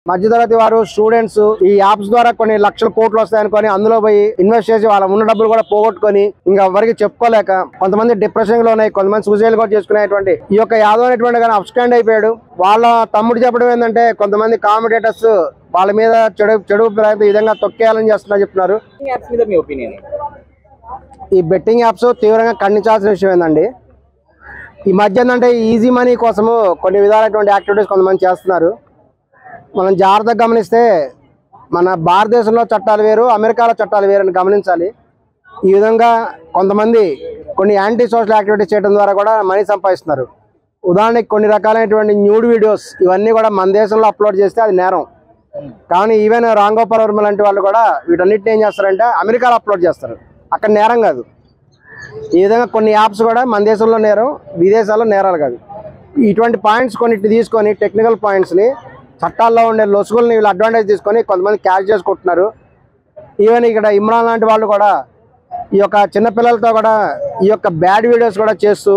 మధ్యతరగతి వారు స్టూడెంట్స్ ఈ యాప్స్ ద్వారా కొన్ని లక్షల కోట్లు వస్తాయనుకొని అందులో పోయి ఇన్వెస్ట్ చేసి వాళ్ళ ఉన్న డబ్బులు కూడా పోగొట్టుకొని ఇంకా ఎవరికి చెప్పుకోలేక కొంతమంది డిప్రెషన్ లో ఉన్నాయి, కొంతమంది సూసైడ్ కూడా చేసుకునేటువంటి ఈ యొక్క యాదవ్ అనేటువంటి కానీ అప్స్టాండ్ అయిపోయాడు. వాళ్ళ తమ్ముడు చెప్పడం ఏంటంటే కొంతమంది కామెంటేటర్స్ వాళ్ళ మీద చెడు ఈ విధంగా తొక్కేయాలని చెప్తున్నారు. ఈ బెట్టింగ్ యాప్స్ తీవ్రంగా ఖండించాల్సిన విషయం ఏంటండి. ఈ మధ్య ఏంటంటే ఈజీ మనీ కోసము కొన్ని విధాలైనటువంటి యాక్టివిటీస్ కొంతమంది చేస్తున్నారు. మనం జాగ్రత్తగా గమనిస్తే మన భారతదేశంలో చట్టాలు వేరు, అమెరికాలో చట్టాలు వేరు అని గమనించాలి. ఈ విధంగా కొంతమంది కొన్ని యాంటీ సోషల్ యాక్టివిటీస్ చేయడం ద్వారా కూడా మనీ సంపాదిస్తున్నారు. ఉదాహరణకి కొన్ని రకాలైనటువంటి న్యూడ్ వీడియోస్ ఇవన్నీ కూడా మన దేశంలో అప్లోడ్ చేస్తే అది నేరం. కానీ ఈవెన్ రామ్ గోపాల్ వర్మ లాంటి వాళ్ళు కూడా వీటన్నిటిని ఏం చేస్తారంటే అమెరికాలో అప్లోడ్ చేస్తారు, అక్కడ నేరం కాదు. ఈ విధంగా కొన్ని యాప్స్ కూడా మన దేశంలో నేరం, విదేశాల్లో నేరాలు కాదు. ఇటువంటి పాయింట్స్ కొన్నిటిని తీసుకొని టెక్నికల్ పాయింట్స్ని చట్టాల్లో ఉండే లొసుగుల్ని వీళ్ళు అడ్వాంటేజ్ తీసుకొని కొంతమంది క్యాష్ చేసుకుంటున్నారు. ఈవెన్ ఇక్కడ ఇమ్రాన్ లాంటి వాళ్ళు కూడా ఈ యొక్క చిన్నపిల్లలతో కూడా ఈ యొక్క బ్యాడ్ వీడియోస్ కూడా చేస్తూ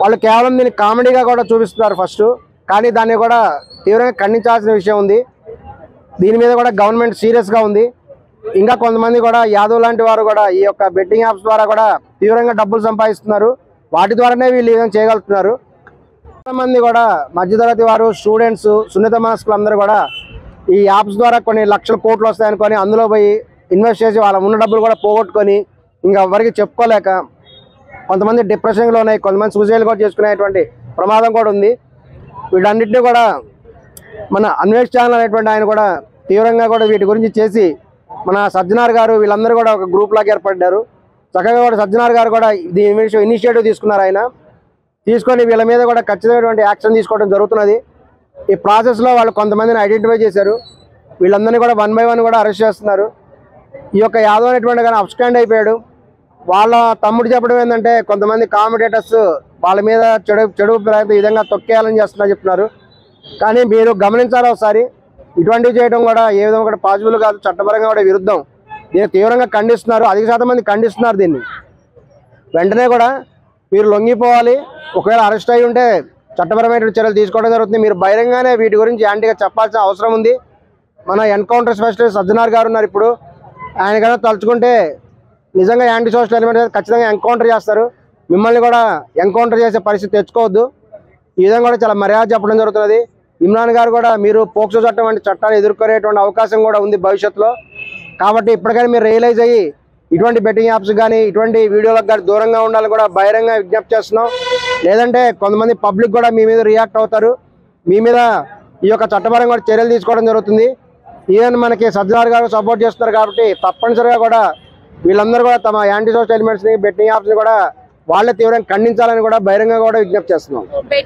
వాళ్ళు కేవలం దీన్ని కామెడీగా కూడా చూపిస్తున్నారు ఫస్ట్. కానీ దాన్ని కూడా తీవ్రంగా ఖండించాల్సిన విషయం ఉంది. దీని మీద కూడా గవర్నమెంట్ సీరియస్గా ఉంది. ఇంకా కొంతమంది కూడా యాదవ్ లాంటి వారు కూడా ఈ యొక్క బెట్టింగ్ యాప్స్ ద్వారా కూడా తీవ్రంగా డబ్బులు సంపాదిస్తున్నారు. వాటి ద్వారానే వీళ్ళు ఈ విధంగా చేయగలుగుతున్నారు. కొంతమంది కూడా మధ్యతరగతి వారు స్టూడెంట్స్ సున్నిత మనస్కులు అందరూ కూడా ఈ యాప్స్ ద్వారా కొన్ని లక్షల కోట్లు వస్తాయనుకొని అందులో పోయి ఇన్వెస్ట్ చేసి వాళ్ళ ఉన్న డబ్బులు కూడా పోగొట్టుకొని ఇంకా ఎవరికి చెప్పుకోలేక కొంతమంది డిప్రెషన్లో ఉన్నాయి, కొంతమంది సూసైడ్ కూడా చేసుకునేటువంటి ప్రమాదం కూడా ఉంది. వీటన్నిటిని కూడా మన అన్వేష్ ఛానల్ అనేటువంటి ఆయన కూడా తీవ్రంగా కూడా వీటి గురించి చేసి మన సజ్జనార్ గారు వీళ్ళందరూ కూడా ఒక గ్రూప్ లాగా ఏర్పడ్డారు. చక్కగా కూడా సజ్జనార్ గారు కూడా దీని ఇనిషియేటివ్ తీసుకున్నారు. ఆయన తీసుకొని వీళ్ళ మీద కూడా ఖచ్చితమైనటువంటి యాక్షన్ తీసుకోవడం జరుగుతున్నది. ఈ ప్రాసెస్లో వాళ్ళు కొంతమందిని ఐడెంటిఫై చేశారు. వీళ్ళందరినీ కూడా 1 by 1 కూడా అరెస్ట్ చేస్తున్నారు. ఈ యొక్క యాదవ్ అనేటువంటి కానీ అప్స్టాండ్ అయిపోయాడు. వాళ్ళ తమ్ముడు చెప్పడం ఏంటంటే కొంతమంది కామెంటేటర్స్ వాళ్ళ మీద చెడు ఈ విధంగా తొక్కేయాలని చెప్తున్నారు. కానీ మీరు గమనించాలి ఒకసారి, ఇటువంటివి చేయడం కూడా ఏ విధంగా కూడా పాసిబుల్ కాదు, చట్టపరంగా కూడా విరుద్ధం. దీన్ని తీవ్రంగా ఖండిస్తున్నారు, అధిక శాతం మంది ఖండిస్తున్నారు. దీన్ని వెంటనే కూడా మీరు లొంగిపోవాలి. ఒకవేళ అరెస్ట్ అయి ఉంటే చట్టపరమైన చర్యలు తీసుకోవడం జరుగుతుంది. మీరు బహిరంగానే వీటి గురించి యాంటీగా చెప్పాల్సిన అవసరం ఉంది. మన ఎన్కౌంటర్ స్పెషలిస్ట్ సజ్జనార్ గారు ఉన్నారు ఇప్పుడు. ఆయన కన్నా తలుచుకుంటే నిజంగా యాంటీ సోషల్ ఎలిమెంట్ ఖచ్చితంగా ఎన్కౌంటర్ చేస్తారు. మిమ్మల్ని కూడా ఎన్కౌంటర్ చేసే పరిస్థితి తెచ్చుకోవద్దు. ఈ విధంగా కూడా చాలా మర్యాద చెప్పడం జరుగుతున్నది. ఇమ్రాన్ గారు కూడా మీరు పోక్సో చట్టం వంటి చట్టాలు ఎదుర్కొనేటువంటి అవకాశం కూడా ఉంది భవిష్యత్తులో. కాబట్టి ఇప్పటికైనా మీరు రియలైజ్ అయ్యి ఇటువంటి బెట్టింగ్ యాప్స్ కానీ ఇటువంటి వీడియోలకు కానీ దూరంగా ఉండాలని కూడా బహిరంగ విజ్ఞప్తి చేస్తున్నాం. లేదంటే కొంతమంది పబ్లిక్ కూడా మీ మీద రియాక్ట్ అవుతారు. మీ మీద ఈ యొక్క చట్టపరంగా కూడా చర్యలు తీసుకోవడం జరుగుతుంది. ఈవెన్ మనకి సజ్జనార్ గారు సపోర్ట్ చేస్తున్నారు కాబట్టి తప్పనిసరిగా కూడా వీళ్ళందరూ కూడా తమ యాంటీ సోషల్ ఎలిమెంట్స్ని బెట్టింగ్ యాప్స్ని కూడా వాళ్ళే తీవ్రంగా ఖండించాలని కూడా బహిరంగంగా కూడా విజ్ఞప్తి చేస్తున్నాం.